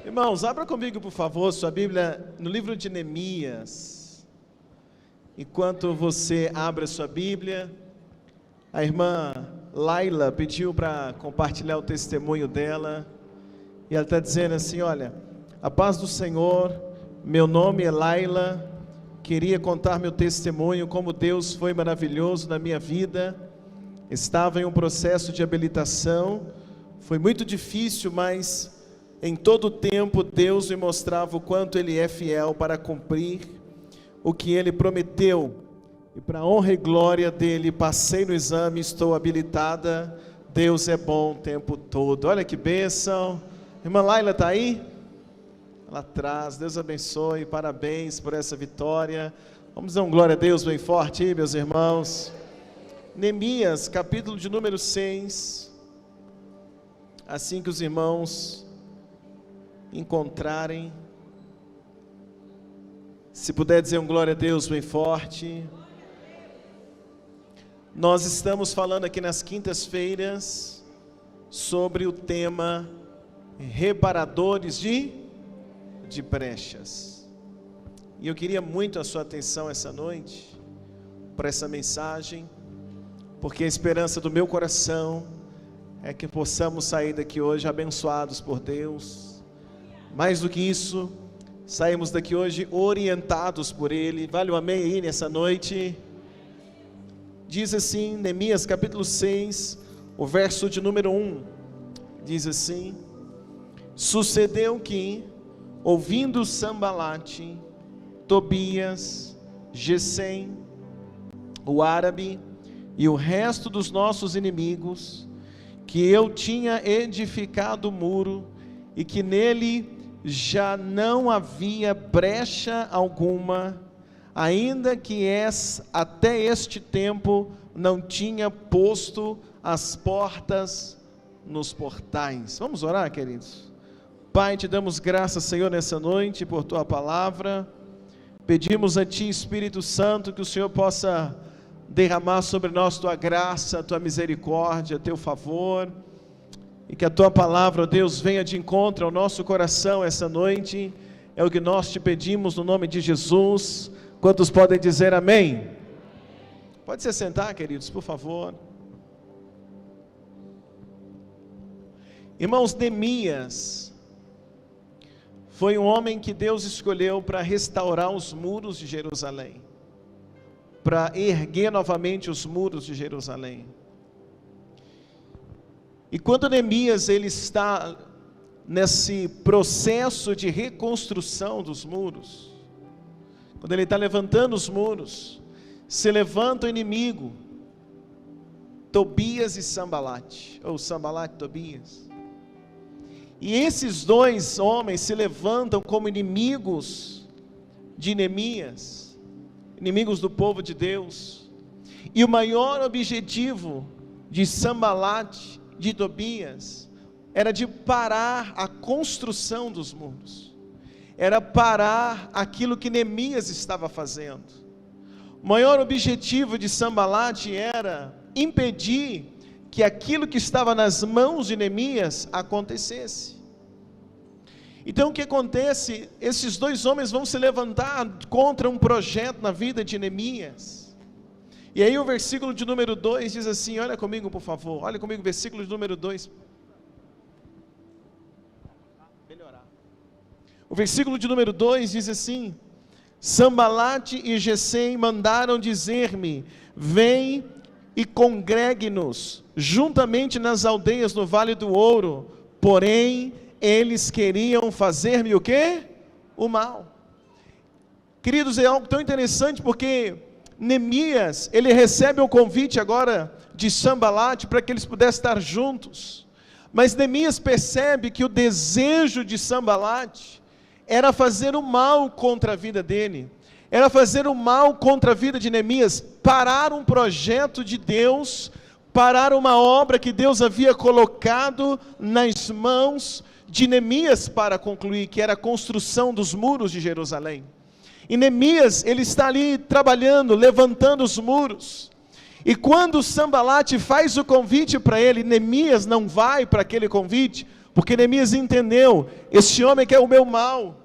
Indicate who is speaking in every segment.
Speaker 1: Irmãos, abra comigo, por favor, sua Bíblia no livro de Neemias. Enquanto você abre a sua Bíblia, a irmã Laila pediu para compartilhar o testemunho dela. E ela está dizendo assim: olha, a paz do Senhor, meu nome é Laila, queria contar meu testemunho, como Deus foi maravilhoso na minha vida. Estava em um processo de habilitação, foi muito difícil, mas em todo o tempo Deus me mostrava o quanto Ele é fiel para cumprir o que Ele prometeu. E para a honra e glória dEle, passei no exame, estou habilitada. Deus é bom o tempo todo. Olha que bênção. Irmã Laila está aí? Lá atrás. Deus abençoe, parabéns por essa vitória. Vamos dar um glória a Deus bem forte aí, meus irmãos. Neemias, capítulo de número 6. Assim que os irmãos encontrarem, se puder dizer um glória a Deus bem forte. Nós estamos falando aqui nas quintas-feiras sobre o tema reparadores de brechas. E eu queria muito a sua atenção essa noite para essa mensagem, porque a esperança do meu coração é que possamos sair daqui hoje abençoados por Deus. Mais do que isso, saímos daqui hoje orientados por Ele. Vale um amém aí nessa noite? Diz assim, Neemias capítulo 6, o verso de número 1, diz assim: sucedeu que, ouvindo Sambalate, Tobias, Gesem, o árabe e o resto dos nossos inimigos, que eu tinha edificado o muro e que nele já não havia brecha alguma, ainda que até este tempo não tinha posto as portas nos portais. Vamos orar, queridos? Pai, te damos graças, Senhor, nessa noite por tua palavra. Pedimos a ti, Espírito Santo, que o Senhor possa derramar sobre nós tua graça, tua misericórdia, teu favor, e que a tua palavra, ó Deus, venha de encontro ao nosso coração essa noite. É o que nós te pedimos no nome de Jesus. Quantos podem dizer amém? Pode se sentar, queridos, por favor. Irmãos, Neemias foi um homem que Deus escolheu para restaurar os muros de Jerusalém, para erguer novamente os muros de Jerusalém. E quando Neemias ele está nesse processo de reconstrução dos muros, quando ele está levantando os muros, se levanta o inimigo, Tobias e Sambalate, ou Sambalate e Tobias. E esses dois homens se levantam como inimigos de Neemias, inimigos do povo de Deus. E o maior objetivo de Sambalate, de Tobias, era de parar a construção dos muros, era parar aquilo que Neemias estava fazendo. O maior objetivo de Sambalate era impedir que aquilo que estava nas mãos de Neemias acontecesse. Então o que acontece? Esses dois homens vão se levantar contra um projeto na vida de Neemias. E aí o versículo de número 2 diz assim, olha comigo por favor, olha comigo, versículo de número 2. O versículo de número 2 diz assim: Sambalate e Gesem mandaram dizer-me, vem e congregue-nos juntamente nas aldeias no Vale do Ouro, porém eles queriam fazer-me o quê? O mal. Queridos, é algo tão interessante porque Neemias, ele recebe o convite agora de Sambalate para que eles pudessem estar juntos, mas Neemias percebe que o desejo de Sambalate era fazer o mal contra a vida dele, era fazer o mal contra a vida de Neemias, parar um projeto de Deus, parar uma obra que Deus havia colocado nas mãos de Neemias para concluir, que era a construção dos muros de Jerusalém. E Neemias, ele está ali trabalhando, levantando os muros, e quando Sambalate faz o convite para ele, Neemias não vai para aquele convite, porque Neemias entendeu, esse homem quer o meu mal.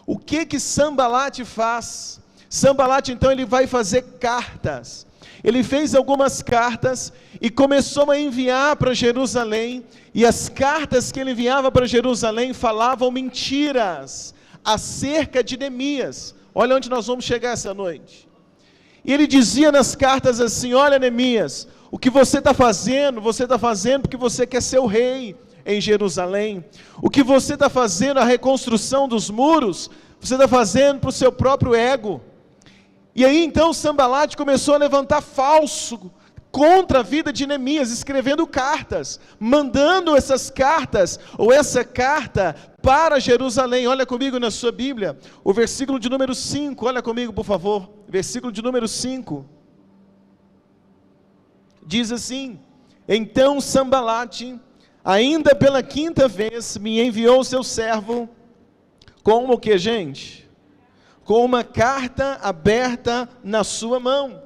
Speaker 1: O que Sanbalate faz? Sanbalate então ele vai fazer cartas. Ele fez algumas cartas e começou a enviar para Jerusalém, e as cartas que ele enviava para Jerusalém falavam mentiras acerca de Neemias. Olha onde nós vamos chegar essa noite. E ele dizia nas cartas assim: olha, Neemias, o que você está fazendo porque você quer ser o rei em Jerusalém. O que você está fazendo, a reconstrução dos muros, você está fazendo para o seu próprio ego. E aí então Sanbalate começou a levantar falso contra a vida de Neemias, escrevendo cartas, mandando essas cartas, ou essa carta para Jerusalém. Olha comigo na sua Bíblia, o versículo de número 5, olha comigo por favor, versículo de número 5, diz assim: então Sanbalate, ainda pela 5ª vez, me enviou seu servo, com o que, gente? Com uma carta aberta na sua mão,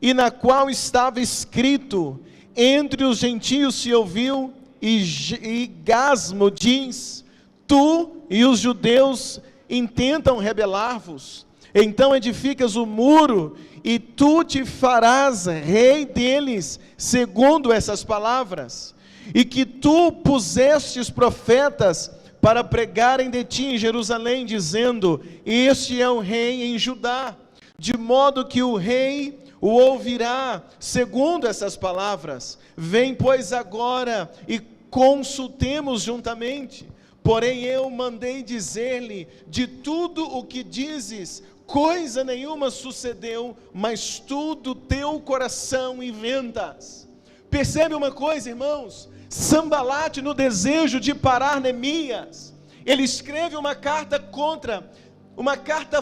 Speaker 1: e na qual estava escrito: entre os gentios se ouviu, e Gasmo diz: tu e os judeus intentam rebelar-vos, então edificas o muro, e tu te farás rei deles, segundo essas palavras, e que tu pusestes profetas para pregarem de ti em Jerusalém, dizendo: este é o rei em Judá, de modo que o rei o ouvirá, segundo essas palavras. Vem, pois, agora e consultemos juntamente. Porém eu mandei dizer-lhe: de tudo o que dizes, coisa nenhuma sucedeu, mas tu do teu coração inventas. Percebe uma coisa, irmãos? Sanbalate, no desejo de parar Neemias, ele escreve uma carta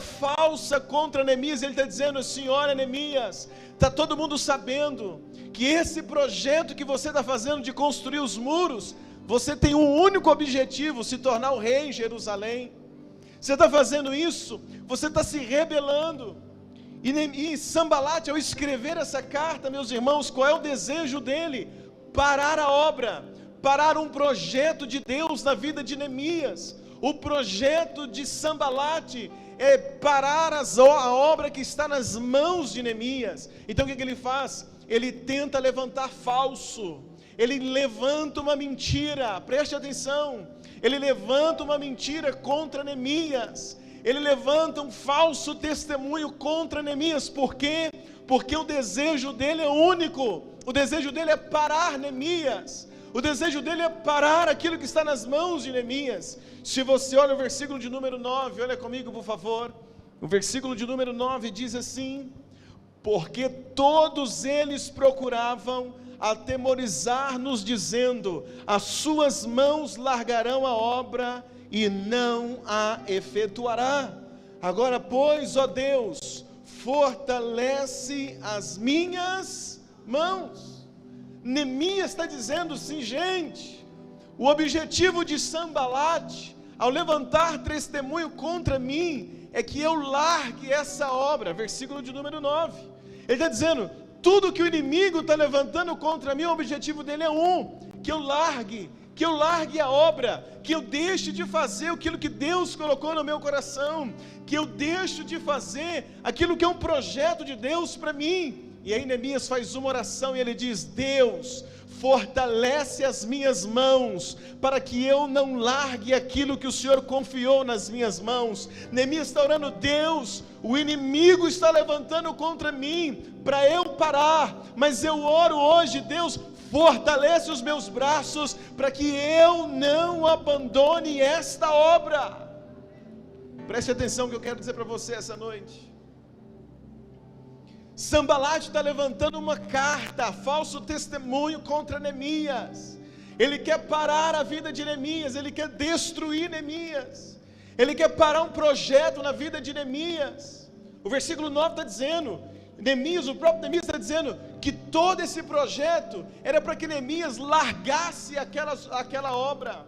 Speaker 1: falsa contra Neemias. Ele está dizendo assim: olha, Neemias, está todo mundo sabendo que esse projeto que você está fazendo de construir os muros, você tem um único objetivo: se tornar o rei em Jerusalém. Você está fazendo isso, você está se rebelando. E Sanbalate, ao escrever essa carta, meus irmãos, qual é o desejo dele? Parar a obra, parar um projeto de Deus na vida de Neemias. O projeto de Sanbalate é parar a obra que está nas mãos de Neemias. Então o que ele faz? Ele tenta levantar falso, ele levanta uma mentira, preste atenção, ele levanta uma mentira contra Neemias, ele levanta um falso testemunho contra Neemias. Por quê? Porque o desejo dele é único, o desejo dele é parar Neemias, o desejo dele é parar aquilo que está nas mãos de Neemias. Se você olha o versículo de número 9, olha comigo por favor, o versículo de número 9 diz assim: porque todos eles procuravam atemorizar-nos, dizendo: as suas mãos largarão a obra e não a efetuará. Agora, pois, ó Deus, fortalece as minhas mãos. Neemias está dizendo assim, gente, o objetivo de Sanbalate, ao levantar testemunho contra mim, é que eu largue essa obra. Versículo de número 9, ele está dizendo: tudo que o inimigo está levantando contra mim, o objetivo dele é que eu largue a obra, que eu deixe de fazer aquilo que Deus colocou no meu coração, que eu deixe de fazer aquilo que é um projeto de Deus para mim. E aí Neemias faz uma oração e ele diz: Deus, fortalece as minhas mãos, para que eu não largue aquilo que o Senhor confiou nas minhas mãos. Neemias está orando: Deus, o inimigo está levantando contra mim, para eu parar, mas eu oro hoje: Deus, fortalece os meus braços, para que eu não abandone esta obra. Preste atenção que eu quero dizer para você essa noite. Sanbalate está levantando uma carta, falso testemunho contra Neemias. Ele quer parar a vida de Neemias, ele quer destruir Neemias, ele quer parar um projeto na vida de Neemias. O versículo 9 está dizendo, o próprio Neemias está dizendo que todo esse projeto era para que Neemias largasse aquela obra.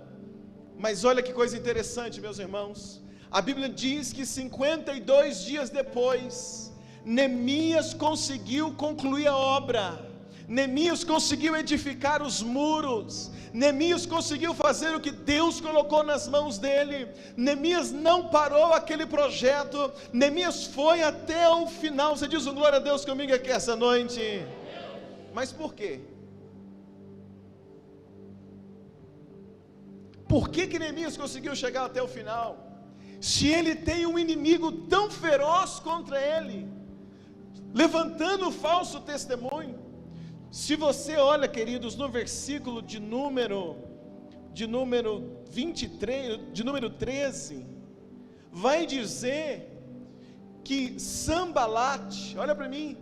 Speaker 1: Mas olha que coisa interessante, meus irmãos, a Bíblia diz que 52 dias depois, Neemias conseguiu concluir a obra. Neemias conseguiu edificar os muros. Neemias conseguiu fazer o que Deus colocou nas mãos dele. Neemias não parou aquele projeto. Neemias foi até o final. Você diz um glória a Deus comigo aqui essa noite. Mas por quê? Por que Neemias conseguiu chegar até o final? Se ele tem um inimigo tão feroz contra ele, levantando falso testemunho. Se você olha, queridos, no versículo de número 23, de número 13, vai dizer que Sanbalate, olha para mim,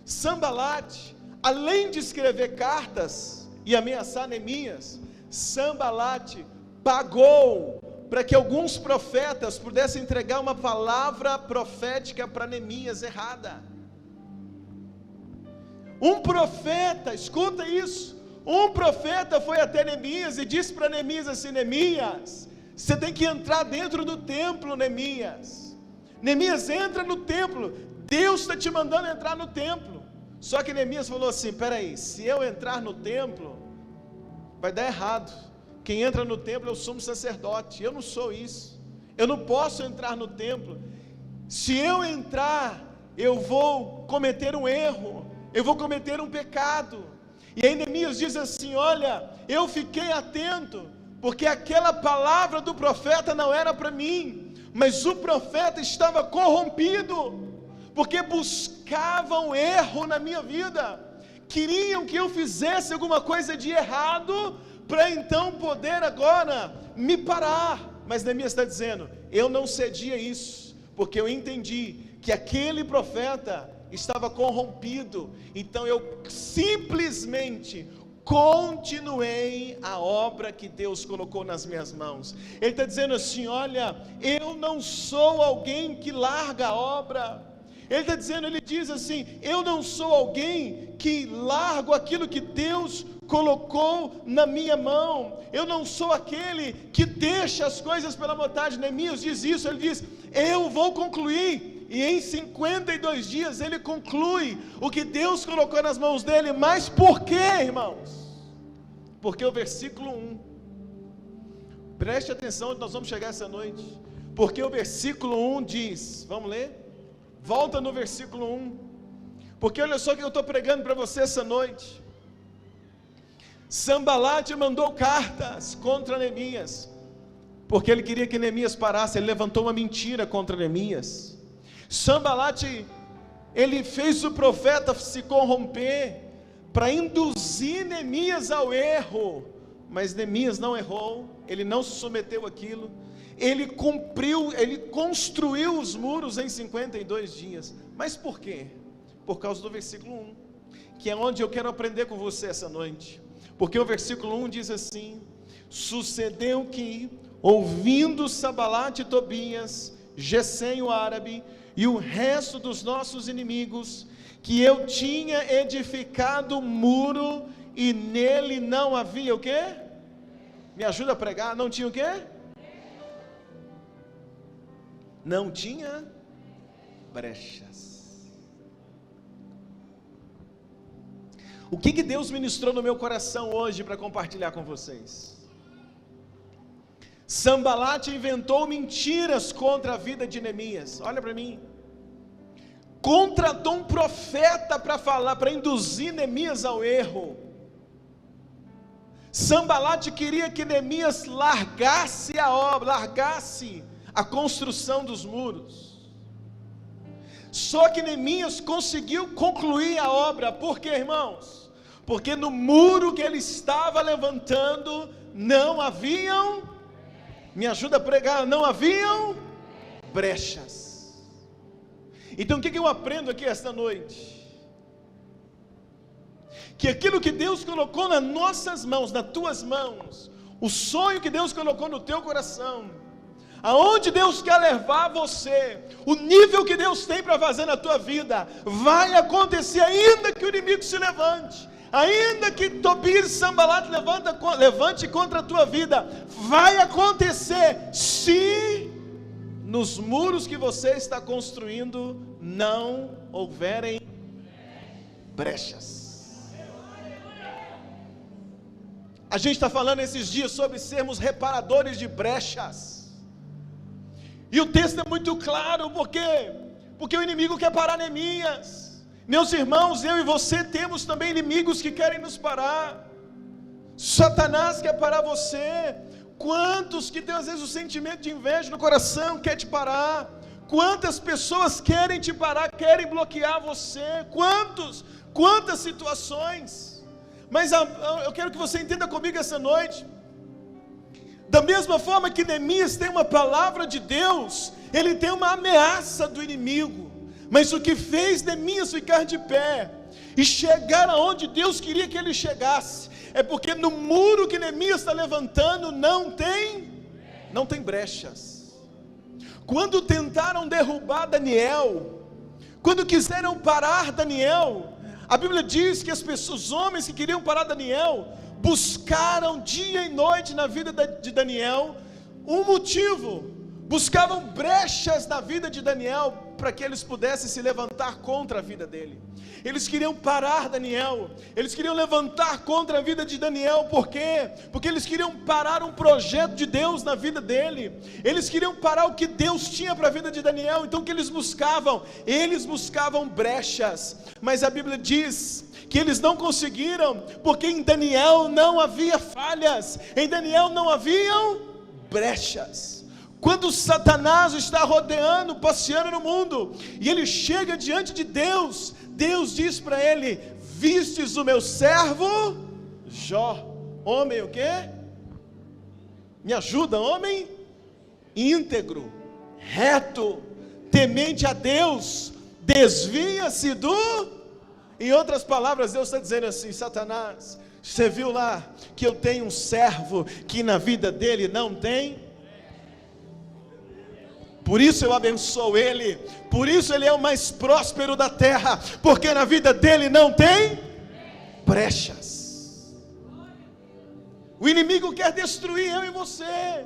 Speaker 1: Sanbalate, além de escrever cartas e ameaçar Neemias, Sanbalate pagou para que alguns profetas pudessem entregar uma palavra profética para Neemias errada. Um profeta, escuta isso, um profeta foi até Neemias e disse para Neemias assim: Neemias, você tem que entrar dentro do templo, Neemias. Neemias, entra no templo, Deus está te mandando entrar no templo. Só que Neemias falou assim: peraí, se eu entrar no templo, vai dar errado. Quem entra no templo é o sumo sacerdote, eu não sou isso, eu não posso entrar no templo. Se eu entrar, eu vou cometer um erro, eu vou cometer um pecado. E aí Neemias diz assim: olha, eu fiquei atento, porque aquela palavra do profeta não era para mim, mas o profeta estava corrompido, porque buscavam erro na minha vida, queriam que eu fizesse alguma coisa de errado, para então poder agora me parar. Mas Neemias está dizendo: eu não cedi a isso, porque eu entendi que aquele profeta estava corrompido, então eu simplesmente continuei a obra que Deus colocou nas minhas mãos. Ele está dizendo assim: olha, eu não sou alguém que larga a obra. Ele está dizendo, ele diz assim: eu não sou alguém que largo aquilo que Deus colocou na minha mão, eu não sou aquele que deixa as coisas pela vontade. Neemias diz isso, ele diz: eu vou concluir. E em 52 dias ele conclui o que Deus colocou nas mãos dele. Mas por quê, irmãos? Porque o versículo 1, preste atenção onde nós vamos chegar essa noite, porque o versículo 1 diz, vamos ler? Volta no versículo 1, porque olha só o que eu estou pregando para você essa noite. Sanbalate mandou cartas contra Neemias, porque ele queria que Neemias parasse. Ele levantou uma mentira contra Neemias. Sanbalate, ele fez o profeta se corromper, para induzir Neemias ao erro, mas Neemias não errou, ele não se submeteu àquilo, ele cumpriu, ele construiu os muros em 52 dias, mas por quê? Por causa do versículo 1, que é onde eu quero aprender com você essa noite, porque o versículo 1 diz assim: sucedeu que, ouvindo Sanbalate e Tobias, Gesem o árabe, e o resto dos nossos inimigos, que eu tinha edificado um muro, e nele não havia o quê? Me ajuda a pregar, não tinha o quê? Não tinha brechas. O que Deus ministrou no meu coração hoje para compartilhar com vocês? Sanbalate inventou mentiras contra a vida de Neemias. Olha para mim. Contratou um profeta para falar, para induzir Neemias ao erro. Sanbalate queria que Neemias largasse a obra, largasse a construção dos muros. Só que Neemias conseguiu concluir a obra. Por quê, irmãos? Porque no muro que ele estava levantando não haviam, me ajuda a pregar, não haviam brechas. Então o que eu aprendo aqui esta noite? Que aquilo que Deus colocou nas nossas mãos, nas tuas mãos, o sonho que Deus colocou no teu coração, aonde Deus quer levar você, o nível que Deus tem para fazer na tua vida, vai acontecer ainda que o inimigo se levante, ainda que Tobias e Sanbalate levante contra a tua vida, vai acontecer se nos muros que você está construindo não houverem brechas. A gente está falando esses dias sobre sermos reparadores de brechas. E o texto é muito claro, porque o inimigo quer parar Neemias. Meus irmãos, eu e você temos também inimigos que querem nos parar. Satanás quer parar você. Quantos que tem às vezes o sentimento de inveja no coração quer te parar? Quantas pessoas querem te parar, querem bloquear você? Quantas situações? Mas eu quero que você entenda comigo essa noite. Da mesma forma que Neemias tem uma palavra de Deus, ele tem uma ameaça do inimigo. Mas o que fez Neemias ficar de pé e chegar aonde Deus queria que ele chegasse, é porque no muro que Neemias está levantando não tem brechas. Quando tentaram derrubar Daniel, quando quiseram parar Daniel, a Bíblia diz que os homens que queriam parar Daniel, buscaram dia e noite na vida de Daniel, um motivo, buscavam brechas na vida de Daniel, para que eles pudessem se levantar contra a vida dele. Eles queriam parar Daniel, eles queriam levantar contra a vida de Daniel. Por quê? Porque eles queriam parar um projeto de Deus na vida dele, eles queriam parar o que Deus tinha para a vida de Daniel. Então o que eles buscavam? Eles buscavam brechas, mas a Bíblia diz que eles não conseguiram, porque em Daniel não havia falhas, em Daniel não haviam brechas. Quando Satanás está rodeando, passeando no mundo, e ele chega diante de Deus, Deus diz para ele: vistes o meu servo Jó, homem o quê? Me ajuda, homem íntegro, reto, temente a Deus, desvia-se do... Em outras palavras, Deus está dizendo assim: Satanás, você viu lá que eu tenho um servo que na vida dele não tem? Por isso eu abençoo ele, por isso ele é o mais próspero da terra, porque na vida dele não tem brechas. O inimigo quer destruir eu e você.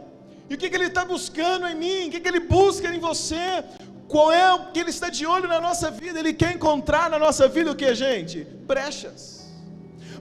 Speaker 1: E o que ele está buscando em mim? O que ele busca em você? Qual é o que ele está de olho na nossa vida? Ele quer encontrar na nossa vida o que, gente? Brechas.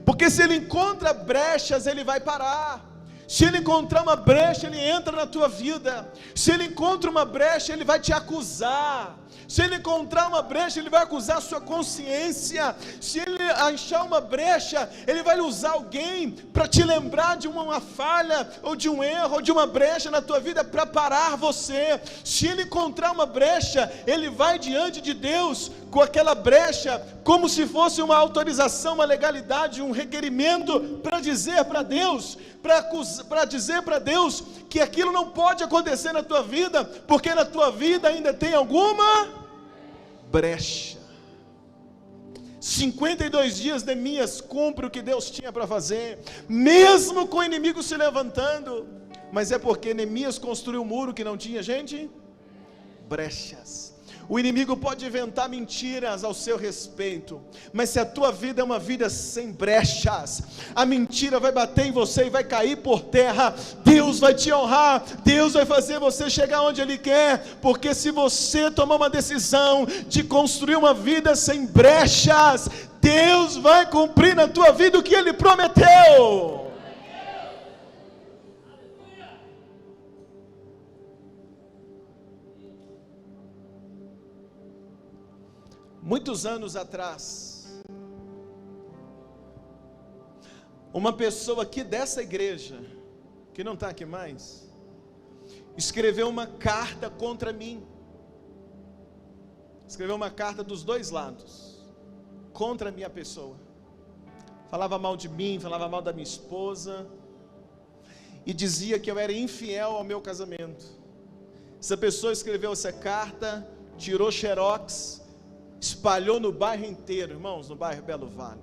Speaker 1: Porque se ele encontra brechas, ele vai parar. Se ele encontrar uma brecha, ele entra na tua vida. Se ele encontra uma brecha, ele vai te acusar. Se ele encontrar uma brecha, ele vai acusar a sua consciência. Se ele achar uma brecha, ele vai usar alguém para te lembrar de uma falha, ou de um erro, ou de uma brecha na tua vida, para parar você. Se ele encontrar uma brecha, ele vai diante de Deus com aquela brecha, como se fosse uma autorização, uma legalidade, um requerimento, para dizer para Deus, para dizer para Deus que aquilo não pode acontecer na tua vida, porque na tua vida ainda tem alguma brecha. 52 dias Neemias cumpre o que Deus tinha para fazer, mesmo com o inimigo se levantando, mas é porque Neemias construiu um muro que não tinha, gente, brechas. O inimigo pode inventar mentiras ao seu respeito, mas se a tua vida é uma vida sem brechas, a mentira vai bater em você e vai cair por terra. Deus vai te honrar, Deus vai fazer você chegar onde Ele quer, porque se você tomar uma decisão de construir uma vida sem brechas, Deus vai cumprir na tua vida o que Ele prometeu. Muitos anos atrás, uma pessoa aqui dessa igreja, que não está aqui mais, escreveu uma carta contra mim. Escreveu uma carta dos dois lados, contra a minha pessoa. Falava mal de mim, falava mal da minha esposa, e dizia que eu era infiel ao meu casamento. Essa pessoa escreveu essa carta, tirou xerox, espalhou no bairro inteiro, irmãos, no bairro Belo Vale,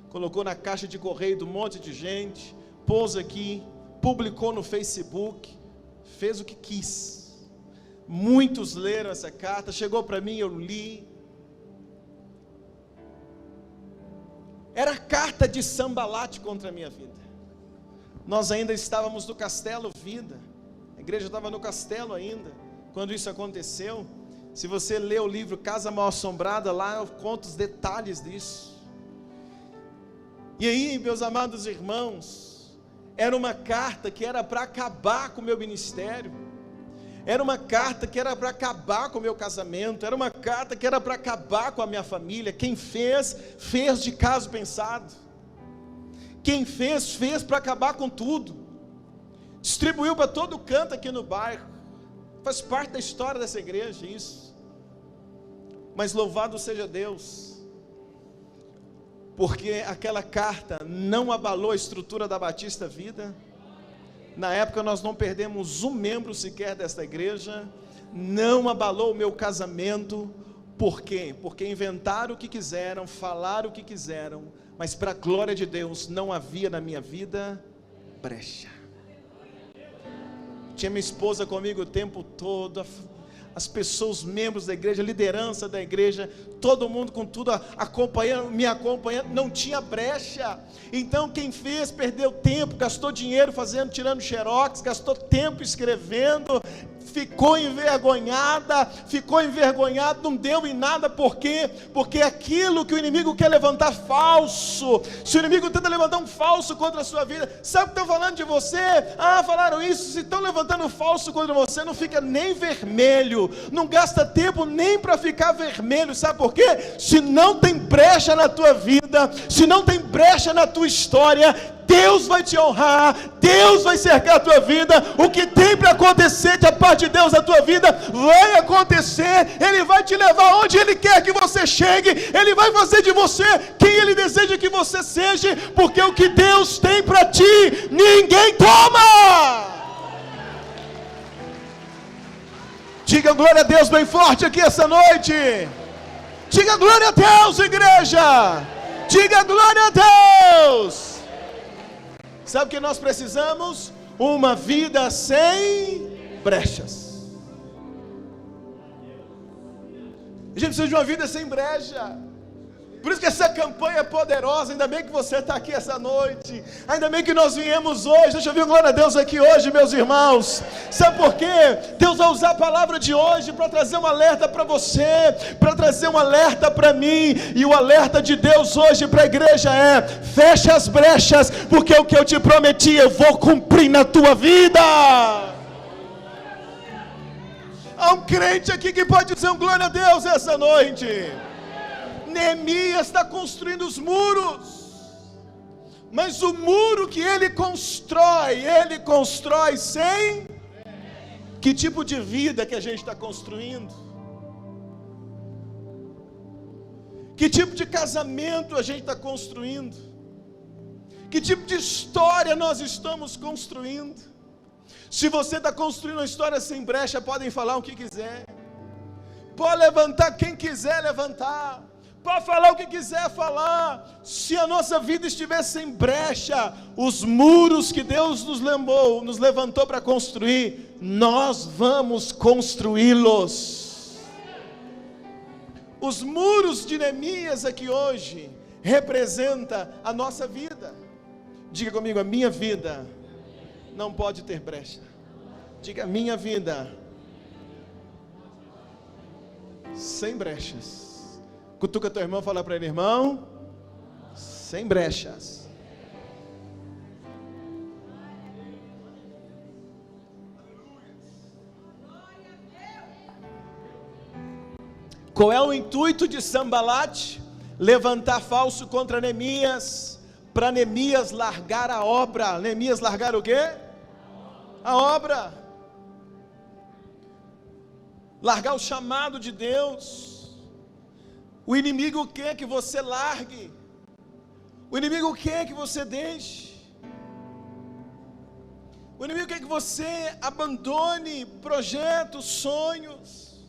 Speaker 1: colocou na caixa de correio de um monte de gente, pôs aqui, publicou no Facebook, fez o que quis. Muitos leram essa carta, chegou para mim, eu li. Era carta de Sambalate contra a minha vida. Nós ainda estávamos no Castelo Vida, a igreja estava no Castelo ainda, quando isso aconteceu. Se você ler o livro Casa Mal Assombrada, lá eu conto os detalhes disso. E aí, meus amados irmãos, Era uma carta que era para acabar com o meu ministério. Era uma carta que era para acabar com o meu casamento. Era uma carta que era para acabar com a minha família. Quem fez, fez de caso pensado. Quem fez, fez para acabar com tudo. Distribuiu para todo canto aqui no bairro. Faz parte da história dessa igreja isso. Mas louvado seja Deus, porque aquela carta não abalou a estrutura da Batista Vida. Na época nós não perdemos um membro sequer desta igreja. Não abalou o meu casamento. Por quê? Porque inventaram o que quiseram, falaram o que quiseram, mas para a glória de Deus não havia na minha vida brecha. Tinha minha esposa comigo o tempo todo, as pessoas, os membros da igreja, a liderança da igreja, todo mundo com tudo acompanhando, me acompanhando, não tinha brecha. Então quem fez, perdeu tempo, gastou dinheiro tirando xerox, gastou tempo escrevendo, ficou envergonhada, não deu em nada. Por quê? Porque aquilo que o inimigo quer levantar falso, se o inimigo tenta levantar um falso contra a sua vida, sabe o que estão falando de você? Falaram isso. Se estão levantando falso contra você, não fica nem vermelho, não gasta tempo nem para ficar vermelho. Sabe por quê? Se não tem brecha na tua vida, se não tem brecha na tua história, Deus vai te honrar, Deus vai cercar a tua vida. O que tem para acontecer da parte de Deus na tua vida, vai acontecer. Ele vai te levar onde Ele quer que você chegue. Ele vai fazer de você quem Ele deseja que você seja, porque o que Deus tem para ti, ninguém toma. Diga glória a Deus bem forte aqui essa noite. Diga glória a Deus, igreja. Diga glória a Deus. Sabe o que nós precisamos? Uma vida sem brechas. A gente precisa de uma vida sem brecha. Por isso que essa campanha é poderosa. Ainda bem que você está aqui essa noite. Ainda bem que nós viemos hoje. Deixa eu ver, glória a Deus aqui hoje, meus irmãos. Sabe por quê? Deus vai usar a palavra de hoje para trazer um alerta para você, para trazer um alerta para mim. E o alerta de Deus hoje para a igreja é: fecha as brechas, porque o que eu te prometi eu vou cumprir na tua vida. Há um crente aqui que pode dizer um glória a Deus essa noite. Neemias está construindo os muros, mas o muro que ele constrói sem. Que tipo de vida que a gente está construindo? Que tipo de casamento a gente está construindo? Que tipo de história nós estamos construindo? Se você está construindo uma história sem brecha, podem falar o que quiser, pode levantar quem quiser levantar, pode falar o que quiser falar. Se a nossa vida estiver sem brecha, os muros que Deus nos levantou para construir, nós vamos construí-los. Os muros de Neemias aqui hoje representa a nossa vida. Diga comigo: a minha vida não pode ter brecha. Diga: a minha vida sem brechas. Cutuca teu irmão, fala para ele: irmão, sem brechas. Qual é o intuito de Sanbalat? Levantar falso contra Neemias, para Neemias largar a obra. Neemias largar o quê? A obra. Largar o chamado de Deus. O inimigo quer que você largue, o inimigo quer que você deixe, o inimigo quer que você abandone projetos, sonhos.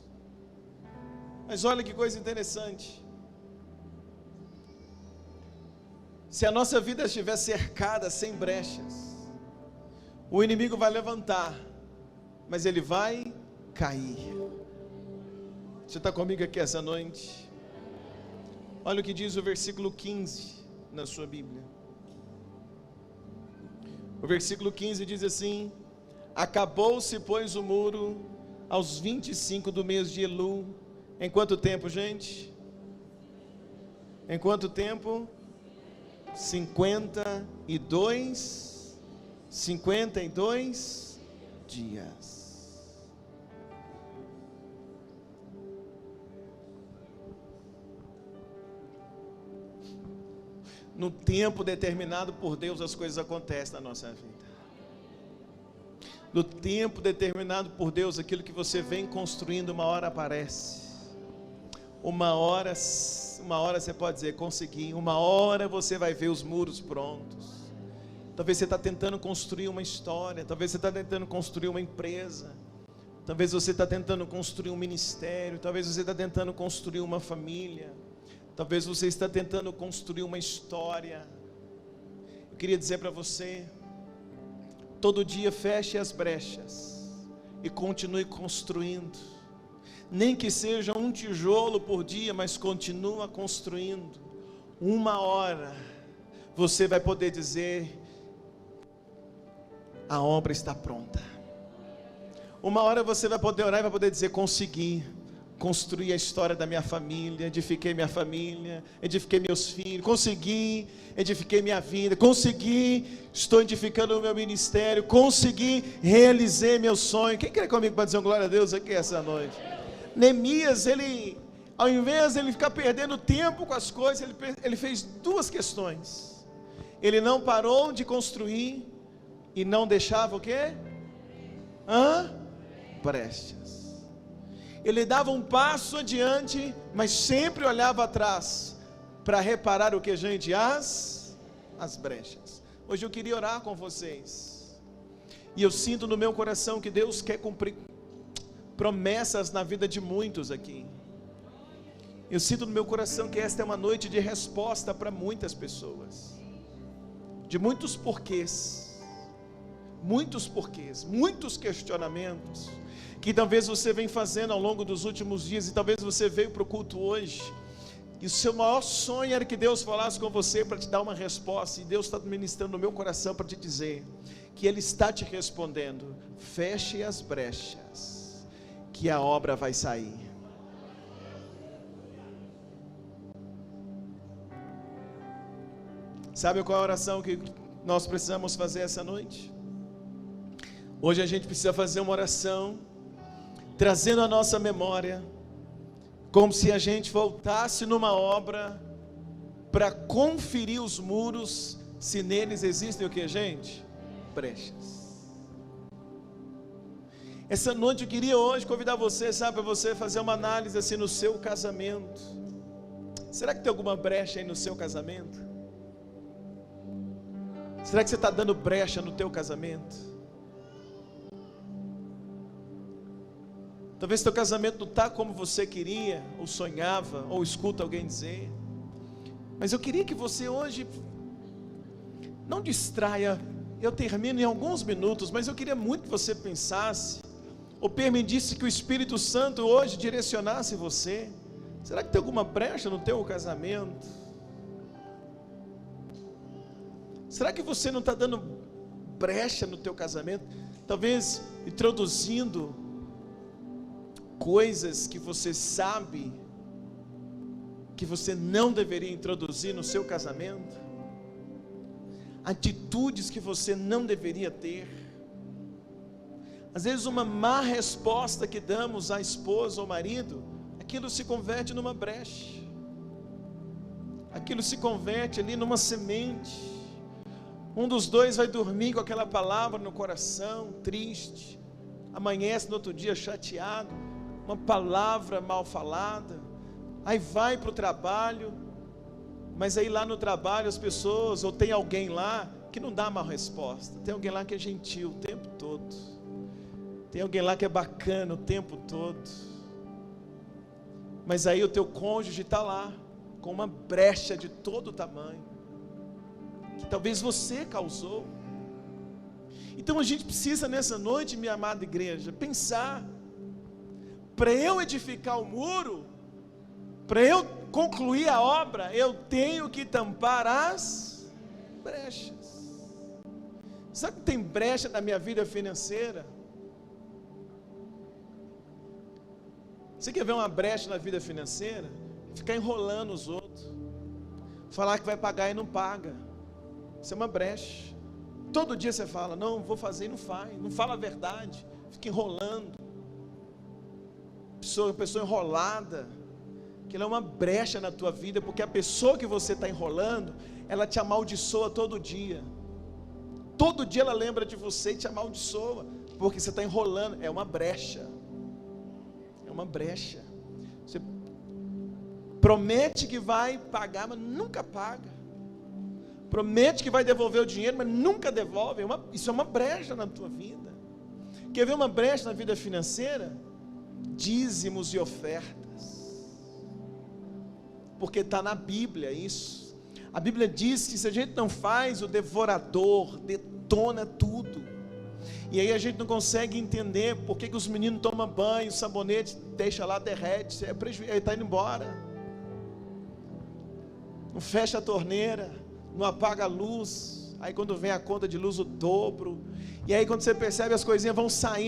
Speaker 1: Mas olha que coisa interessante: se a nossa vida estiver cercada, sem brechas, o inimigo vai levantar, mas ele vai cair. Você está comigo aqui essa noite? Olha o que diz o versículo 15 na sua Bíblia. O versículo 15 diz assim: acabou-se, pois, o muro aos 25 do mês de Elul. Em quanto tempo, gente? Em quanto tempo? 52 52 dias. No tempo determinado por Deus, as coisas acontecem na nossa vida. No tempo determinado por Deus, aquilo que você vem construindo, uma hora aparece. Uma hora você pode dizer, consegui. Uma hora você vai ver os muros prontos. Talvez você está tentando construir uma história. Talvez você está tentando construir uma empresa. Talvez você está tentando construir um ministério. Talvez você está tentando construir uma família. Talvez você está tentando construir uma história. Eu queria dizer para você, todo dia feche as brechas e continue construindo. Nem que seja um tijolo por dia, mas continua construindo. Uma hora você vai poder dizer, a obra está pronta. Uma hora você vai poder orar e vai poder dizer, consegui. Construí a história da minha família, edifiquei minha família, edifiquei meus filhos, consegui, edifiquei minha vida, consegui, estou edificando o meu ministério, consegui, realizei meu sonho. Quem quer comigo para dizer glória a Deus aqui essa noite? Neemias, ao invés de ele ficar perdendo tempo com as coisas, ele fez duas questões. Ele não parou de construir e não deixava o quê? Brechas. Ele dava um passo adiante, mas sempre olhava atrás, para reparar o que, gente? As brechas. Hoje eu queria orar com vocês, e eu sinto no meu coração que Deus quer cumprir promessas na vida de muitos aqui. Eu sinto no meu coração que esta é uma noite de resposta para muitas pessoas, de muitos porquês, muitos questionamentos, que talvez você vem fazendo ao longo dos últimos dias, e talvez você veio para o culto hoje, e o seu maior sonho era que Deus falasse com você para te dar uma resposta, e Deus está ministrando no meu coração para te dizer, que Ele está te respondendo, feche as brechas, que a obra vai sair. Sabe qual é a oração que nós precisamos fazer essa noite? Hoje a gente precisa fazer uma oração, trazendo a nossa memória, como se a gente voltasse numa obra, para conferir os muros, se neles existem o que, gente? Brechas. Essa noite eu queria hoje convidar você, sabe, para você fazer uma análise assim no seu casamento. Será que tem alguma brecha aí no seu casamento? Será que você está dando brecha no teu casamento? Talvez teu casamento não está como você queria, ou sonhava, ou escuta alguém dizer. Mas eu queria que você hoje não distraia. Eu termino em alguns minutos, mas eu queria muito que você pensasse, ou permitisse que o Espírito Santo hoje direcionasse você. Será que tem alguma brecha no teu casamento? Será que você não está dando brecha no teu casamento? Talvez introduzindo coisas que você sabe que você não deveria introduzir no seu casamento, atitudes que você não deveria ter. Às vezes uma má resposta que damos à esposa ou marido, aquilo se converte numa brecha, aquilo se converte ali numa semente. Um dos dois vai dormir com aquela palavra no coração, triste, amanhece no outro dia chateado, uma palavra mal falada, aí vai para o trabalho, mas aí lá no trabalho as pessoas, ou tem alguém lá que não dá mal resposta, tem alguém lá que é gentil o tempo todo, tem alguém lá que é bacana o tempo todo, mas aí o teu cônjuge está lá, com uma brecha de todo tamanho, que talvez você causou. Então a gente precisa nessa noite, minha amada igreja, pensar, para eu edificar o muro, para eu concluir a obra, eu tenho que tampar as brechas. Sabe que tem brecha na minha vida financeira? Você quer ver uma brecha na vida financeira? Ficar enrolando os outros, falar que vai pagar e não paga, isso é uma brecha. todo dia você fala, não, vou fazer e não faz, não fala a verdade, fica enrolando. Pessoa enrolada, que ela é uma brecha na tua vida, porque a pessoa que você está enrolando, ela te amaldiçoa todo dia ela lembra de você e te amaldiçoa, porque você está enrolando, é uma brecha, você promete que vai pagar, mas nunca paga, promete que vai devolver o dinheiro, mas nunca devolve, isso é uma brecha na tua vida. Quer ver uma brecha na vida financeira? Dízimos e ofertas, porque está na Bíblia isso. A Bíblia diz que se a gente não faz, o devorador detona tudo. E aí a gente não consegue entender por que os meninos tomam banho, sabonete, deixa lá, derrete, ele está indo embora. Não fecha a torneira, não apaga a luz, aí quando vem a conta de luz o dobro. E aí quando você percebe, as coisinhas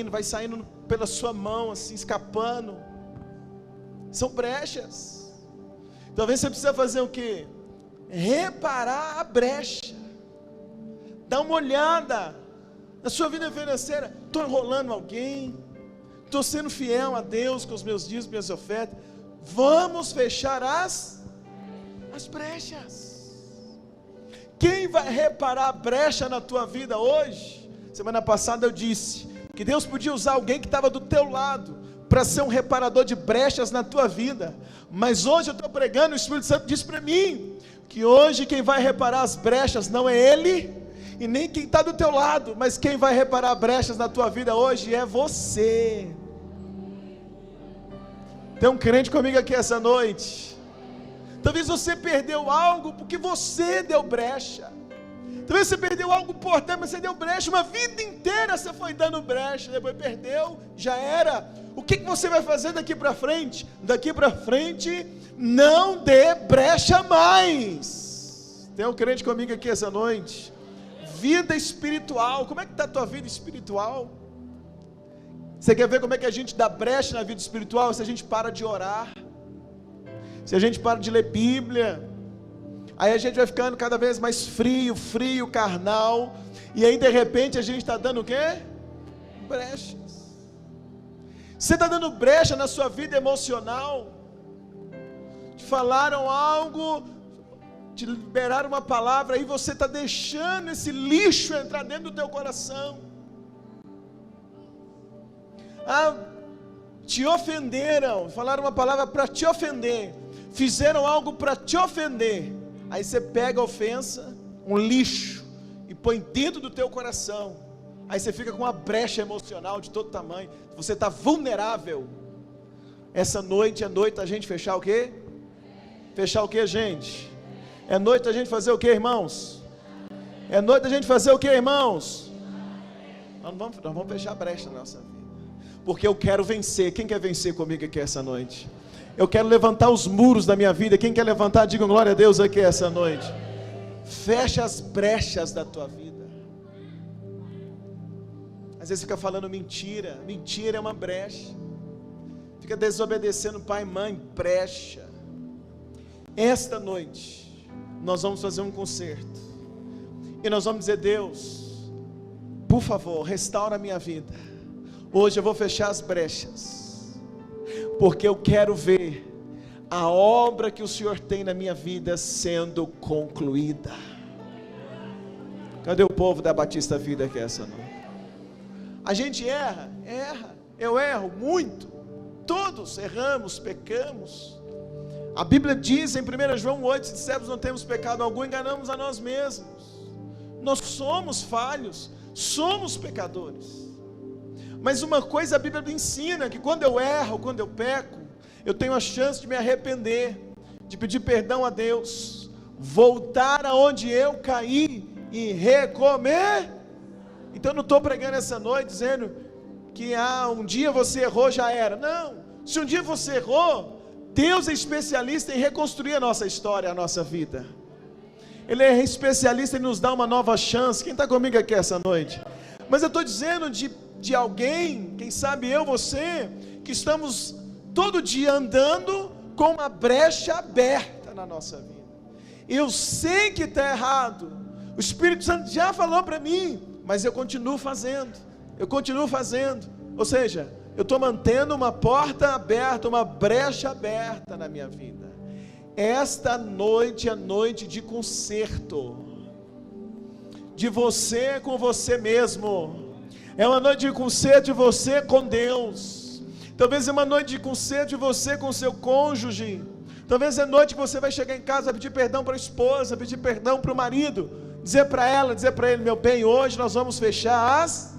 Speaker 1: vai saindo pela sua mão, assim, escapando. São brechas. Talvez você precisa fazer o quê? Reparar a brecha, dar uma olhada na sua vida financeira. Estou enrolando alguém, estou sendo fiel a Deus com os meus dízimos, minhas ofertas. Vamos fechar as brechas. Quem vai reparar a brecha na tua vida hoje? Semana passada eu disse que Deus podia usar alguém que estava do teu lado para ser um reparador de brechas na tua vida, mas hoje eu estou pregando, o Espírito Santo diz para mim que hoje quem vai reparar as brechas não é Ele, e nem quem está do teu lado, mas quem vai reparar brechas na tua vida hoje é você. Tem um crente comigo aqui essa noite? Talvez você perdeu algo porque você deu brecha. Talvez você perdeu algo importante, mas você deu brecha. Uma vida inteira você foi dando brecha, depois perdeu, já era. O que você vai fazer daqui para frente? Daqui para frente, não dê brecha mais. Tem um crente comigo aqui essa noite? Vida espiritual, como é que está a tua vida espiritual? Você quer ver como é que a gente dá brecha na vida espiritual? Se a gente para de orar, se a gente para de ler Bíblia, aí a gente vai ficando cada vez mais frio, carnal, e aí de repente a gente está dando o quê? Brechas. Você está dando brecha na sua vida emocional, te falaram algo, te liberaram uma palavra, aí você está deixando esse lixo entrar dentro do teu coração. Te ofenderam, falaram uma palavra para te ofender, fizeram algo para te ofender, aí você pega a ofensa, um lixo, e põe dentro do teu coração, aí você fica com uma brecha emocional de todo tamanho, você está vulnerável. Essa noite é noite da gente fechar o quê? Fechar o quê, gente? É noite da gente fazer o quê, irmãos? É noite da gente fazer o quê, irmãos? Nós vamos fechar a brecha na nossa vida, porque eu quero vencer. Quem quer vencer comigo aqui essa noite? Eu quero levantar os muros da minha vida. Quem quer levantar, digam glória a Deus aqui essa noite. Fecha as brechas da tua vida. Às vezes fica falando mentira. Mentira é uma brecha. Fica desobedecendo pai e mãe, brecha. Esta noite nós vamos fazer um concerto, e nós vamos dizer: Deus, por favor, restaura a minha vida. Hoje eu vou fechar as brechas, porque eu quero ver a obra que o Senhor tem na minha vida sendo concluída. Cadê o povo da Batista Vida aqui essa noite? A gente erra, eu erro muito, todos erramos, pecamos. A Bíblia diz em 1 João 8, se dissermos não temos pecado algum, enganamos a nós mesmos. Nós somos falhos, somos pecadores. Mas uma coisa a Bíblia me ensina, que quando eu erro, quando eu peco, eu tenho a chance de me arrepender, de pedir perdão a Deus, voltar aonde eu caí e recomer. Então eu não estou pregando essa noite dizendo que um dia você errou, já era. Não, se um dia você errou, Deus é especialista em reconstruir a nossa história, a nossa vida. Ele é especialista em nos dar uma nova chance. Quem está comigo aqui essa noite? Mas eu estou dizendo de alguém, quem sabe eu, você, que estamos todo dia andando com uma brecha aberta na nossa vida. Eu sei que está errado, O Espírito Santo já falou para mim, mas eu continuo fazendo. Ou seja, eu estou mantendo uma porta aberta, uma brecha aberta na minha vida. Esta noite é noite de conserto, de você com você mesmo. É uma noite de conserto de você com Deus. Talvez é uma noite de conserto de você com seu cônjuge. Talvez é noite que você vai chegar em casa, pedir perdão para a esposa, pedir perdão para o marido, dizer para ela, dizer para ele: meu bem, hoje nós vamos fechar às